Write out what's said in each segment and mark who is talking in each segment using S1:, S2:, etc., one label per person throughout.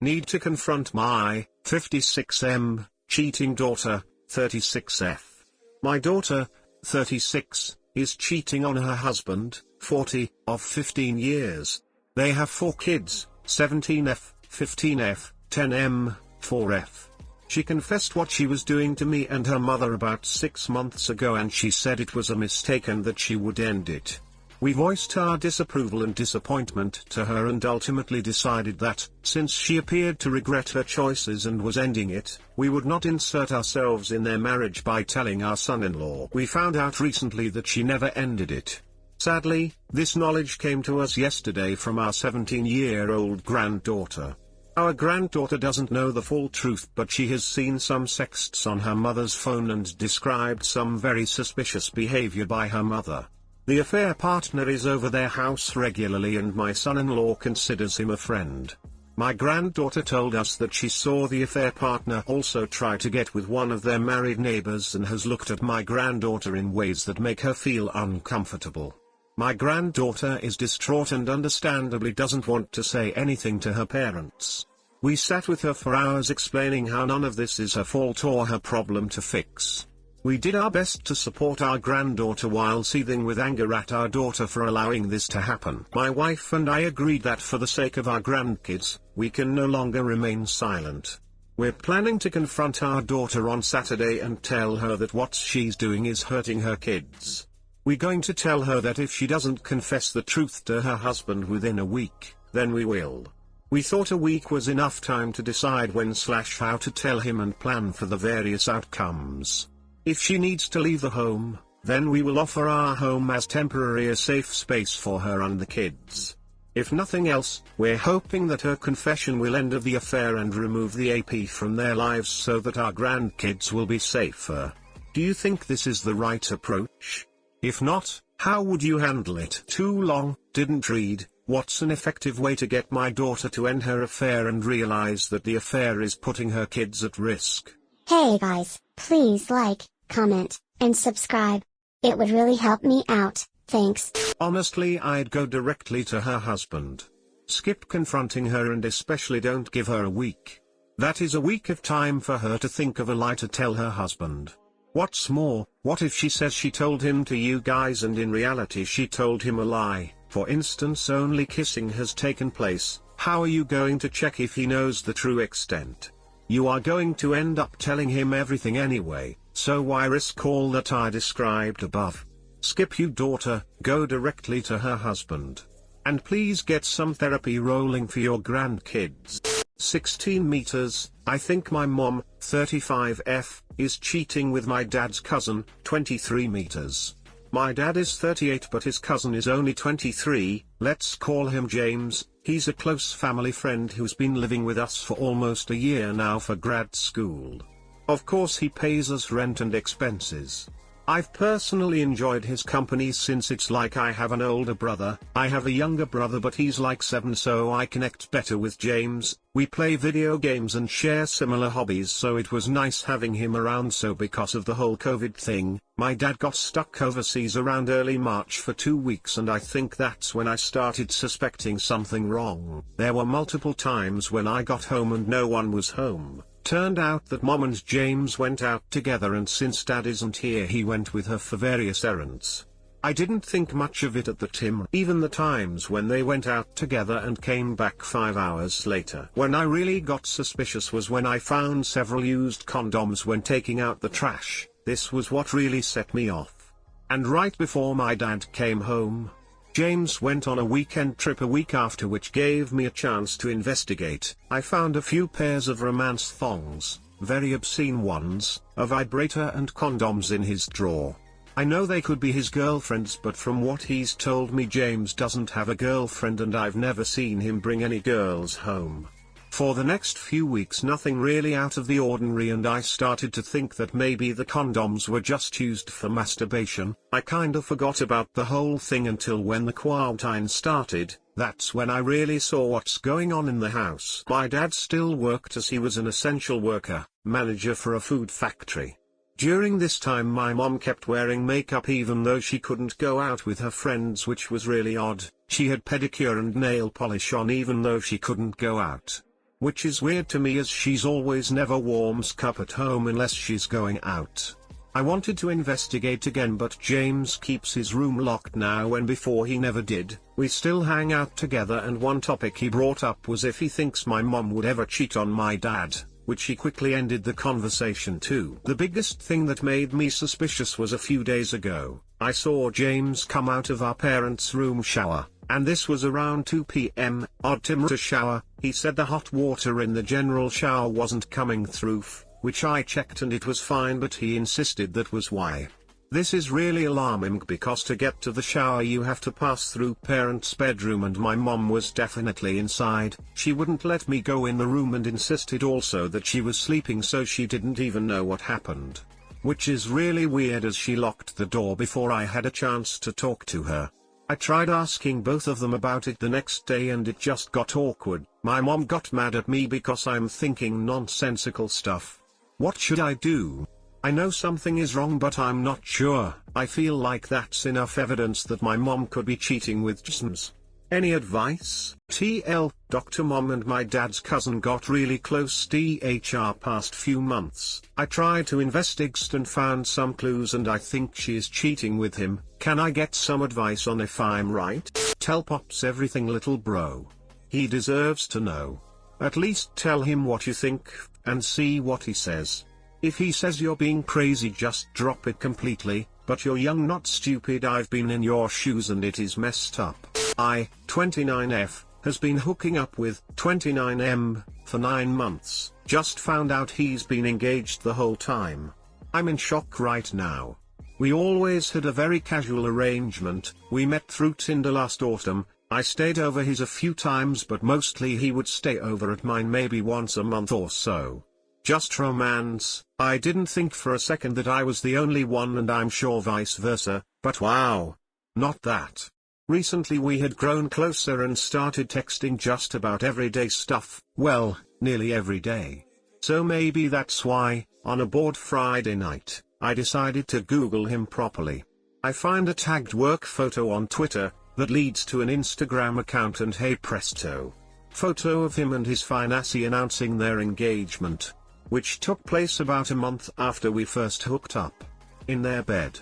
S1: Need to confront my 56M cheating daughter, 36F. My daughter, 36, is cheating on her husband, 40, of 15 years. They have 4 kids, 17F, 15F, 10M, 4F. She confessed what she was doing to me and her mother about 6 months ago, and she said it was a mistake and that she would end it. We voiced our disapproval and disappointment to her and ultimately decided that, since she appeared to regret her choices and was ending it, we would not insert ourselves in their marriage by telling our son-in-law. We found out recently that she never ended it. Sadly, this knowledge came to us yesterday from our 17-year-old granddaughter. Our granddaughter doesn't know the full truth, but she has seen some sexts on her mother's phone and described some very suspicious behavior by her mother. The affair partner is over their house regularly and my son-in-law considers him a friend. My granddaughter told us that she saw the affair partner also try to get with one of their married neighbors and has looked at my granddaughter in ways that make her feel uncomfortable. My granddaughter is distraught and understandably doesn't want to say anything to her parents. We sat with her for hours explaining how none of this is her fault or her problem to fix. We did our best to support our granddaughter while seething with anger at our daughter for allowing this to happen. My wife and I agreed that for the sake of our grandkids, we can no longer remain silent. We're planning to confront our daughter on Saturday and tell her that what she's doing is hurting her kids. We're going to tell her that if she doesn't confess the truth to her husband within a week, then we will. We thought a week was enough time to decide when/how to tell him and plan for the various outcomes. If she needs to leave the home, then we will offer our home as temporary a safe space for her and the kids. If nothing else, we're hoping that her confession will end the affair and remove the AP from their lives so that our grandkids will be safer. Do you think this is the right approach? If not, how would you handle it? Too long, didn't read. What's an effective way to get my daughter to end her affair and realize that the affair is putting her kids at risk?
S2: Hey guys, please like, comment, and subscribe. It would really help me out, thanks.
S1: Honestly, I'd go directly to her husband. Skip confronting her and especially don't give her a week. That is a week of time for her to think of a lie to tell her husband. What's more, what if she says she told him to you guys and in reality she told him a lie? For instance, only kissing has taken place. How are you going to check if he knows the true extent? You are going to end up telling him everything anyway, so why risk all that I described above? Skip you daughter, go directly to her husband. And please get some therapy rolling for your grandkids. 16 meters, I think my mom, 35F, is cheating with my dad's cousin, 23 meters. My dad is 38 but his cousin is only 23, let's call him James. He's a close family friend who's been living with us for almost a year now for grad school. Of course he pays us rent and expenses. I've personally enjoyed his company since it's like I have an older brother. I have a younger brother but he's like 7, so I connect better with James. We play video games and share similar hobbies, so it was nice having him around. So because of the whole COVID thing, my dad got stuck overseas around early March for 2 weeks and I think that's when I started suspecting something wrong. There were multiple times when I got home and no one was home. Turned out that Mom and James went out together and since Dad isn't here he went with her for various errands. I didn't think much of it at the time, even the times when they went out together and came back 5 hours later. When I really got suspicious was when I found several used condoms when taking out the trash. This was what really set me off. And right before my dad came home, James went on a weekend trip a week after, which gave me a chance to investigate. I found a few pairs of romance thongs, very obscene ones, a vibrator and condoms in his drawer. I know they could be his girlfriend's, but from what he's told me James doesn't have a girlfriend and I've never seen him bring any girls home. For the next few weeks nothing really out of the ordinary and I started to think that maybe the condoms were just used for masturbation. I kinda forgot about the whole thing until when the quarantine started. That's when I really saw what's going on in the house. My dad still worked as he was an essential worker, manager for a food factory. During this time my mom kept wearing makeup even though she couldn't go out with her friends, which was really odd. She had pedicure and nail polish on even though she couldn't go out. Which is weird to me as she's always never warms cup at home unless she's going out. I wanted to investigate again, but James keeps his room locked now, and before he never did. We still hang out together, and one topic he brought up was if he thinks my mom would ever cheat on my dad, which he quickly ended the conversation to. The biggest thing that made me suspicious was a few days ago, I saw James come out of our parents' room shower, and this was around 2 p.m, odd time to shower. He said the hot water in the general shower wasn't coming through, which I checked and it was fine, but he insisted that was why. This is really alarming because to get to the shower you have to pass through parents' bedroom, and my mom was definitely inside. She wouldn't let me go in the room and insisted also that she was sleeping, so she didn't even know what happened. Which is really weird as she locked the door before I had a chance to talk to her. I tried asking both of them about it the next day and it just got awkward. My mom got mad at me because I'm thinking nonsensical stuff. What should I do? I know something is wrong, but I'm not sure. I feel like that's enough evidence that my mom could be cheating with James. Any advice? TL, Dr. Mom and my dad's cousin got really close past few months. I tried to investigate and found some clues, and I think she is cheating with him. Can I get some advice on if I'm right? Tell Pops everything, little bro. He deserves to know. At least tell him what you think, and see what he says. If he says you're being crazy, just drop it completely, but you're young, not stupid. I've been in your shoes and it is messed up. I, 29F, has been hooking up with 29M for 9 months, just found out he's been engaged the whole time. I'm in shock right now. We always had a very casual arrangement. We met through Tinder last autumn. I stayed over his a few times, but mostly he would stay over at mine maybe once a month or so. Just romance. I didn't think for a second that I was the only one, and I'm sure vice versa, but wow. Not that. Recently we had grown closer and started texting just about everyday stuff, well, nearly every day. So maybe that's why, on a bored Friday night, I decided to Google him properly. I find a tagged work photo on Twitter, that leads to an Instagram account, and hey presto. Photo of him and his fiancée announcing their engagement, which took place about a month after we first hooked up. In their bed.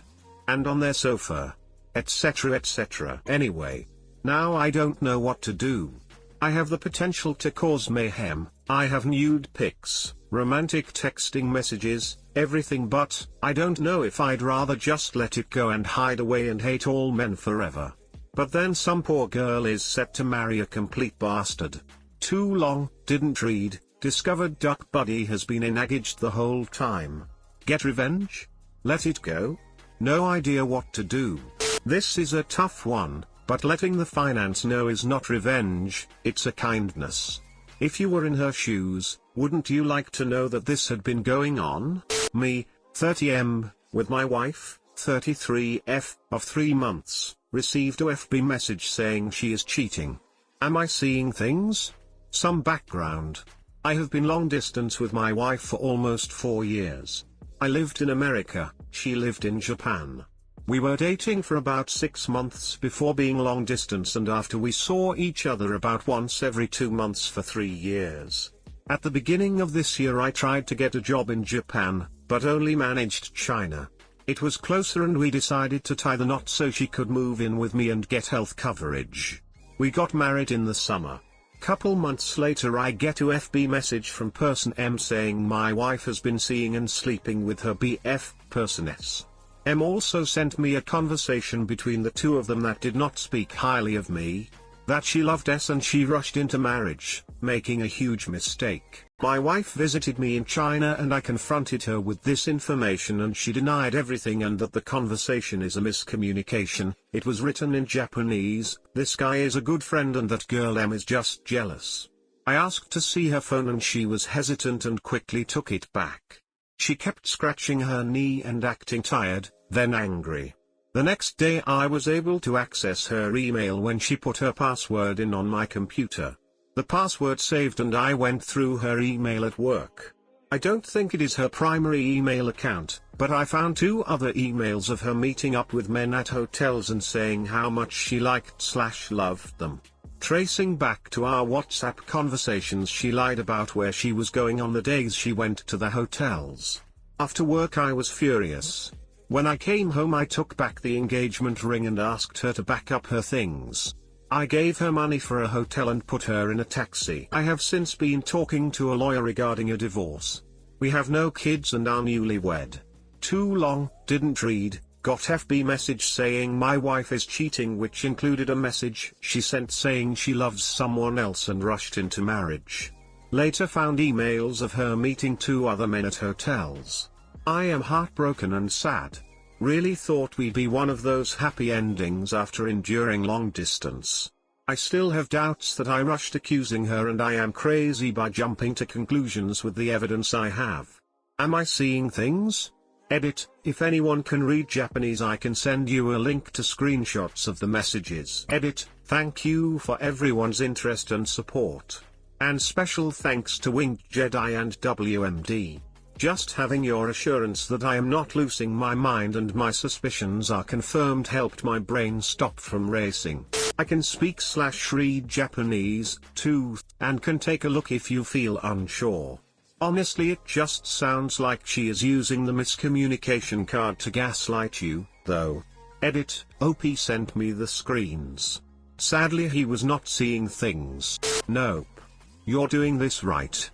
S1: And on their sofa. Etc. etc. Anyway. Now I don't know what to do. I have the potential to cause mayhem. I have nude pics, romantic texting messages, everything, but I don't know if I'd rather just let it go and hide away and hate all men forever. But then some poor girl is set to marry a complete bastard. Too long, didn't read, discovered Duck Buddy has been engaged the whole time. Get revenge? Let it go? No idea what to do. This is a tough one, but letting the finance know is not revenge, it's a kindness. If you were in her shoes, wouldn't you like to know that this had been going on? Me, 30M, with my wife, 33F, of 3 months. Received a FB message saying she is cheating. Am I seeing things? Some background. I have been long distance with my wife for almost 4 years. I lived in America, she lived in Japan. We were dating for about 6 months before being long distance, and after we saw each other about once every 2 months for 3 years. At the beginning of this year I tried to get a job in Japan, but only managed China. It was closer and we decided to tie the knot so she could move in with me and get health coverage. We got married in the summer. Couple months later I get a FB message from person M saying my wife has been seeing and sleeping with her BF, person S. M also sent me a conversation between the two of them that did not speak highly of me, that she loved S and she rushed into marriage, making a huge mistake. My wife visited me in China and I confronted her with this information and she denied everything and that the conversation is a miscommunication. It was written in Japanese, this guy is a good friend and that girl M is just jealous. I asked to see her phone and she was hesitant and quickly took it back. She kept scratching her knee and acting tired, then angry. The next day I was able to access her email when she put her password in on my computer. The password saved and I went through her email at work. I don't think it is her primary email account, but I found 2 other emails of her meeting up with men at hotels and saying how much she liked/loved them. Tracing back to our WhatsApp conversations, she lied about where she was going on the days she went to the hotels. After work I was furious. When I came home I took back the engagement ring and asked her to back up her things. I gave her money for a hotel and put her in a taxi. I have since been talking to a lawyer regarding a divorce. We have no kids and are newlywed. Too long, didn't read, got FB message saying my wife is cheating, which included a message she sent saying she loves someone else and rushed into marriage. Later found emails of her meeting 2 other men at hotels. I am heartbroken and sad. Really thought we'd be one of those happy endings after enduring long distance. I still have doubts that I rushed accusing her, and I am crazy by jumping to conclusions with the evidence I have. Am I seeing things? Edit, if anyone can read Japanese I can send you a link to screenshots of the messages. Edit, thank you for everyone's interest and support. And special thanks to Winged Jedi and WMD. Just having your assurance that I am not losing my mind and my suspicions are confirmed helped my brain stop from racing. I can speak/read Japanese, too, and can take a look if you feel unsure. Honestly, it just sounds like she is using the miscommunication card to gaslight you, though. Edit, OP sent me the screens. Sadly he was not seeing things. Nope. You're doing this right.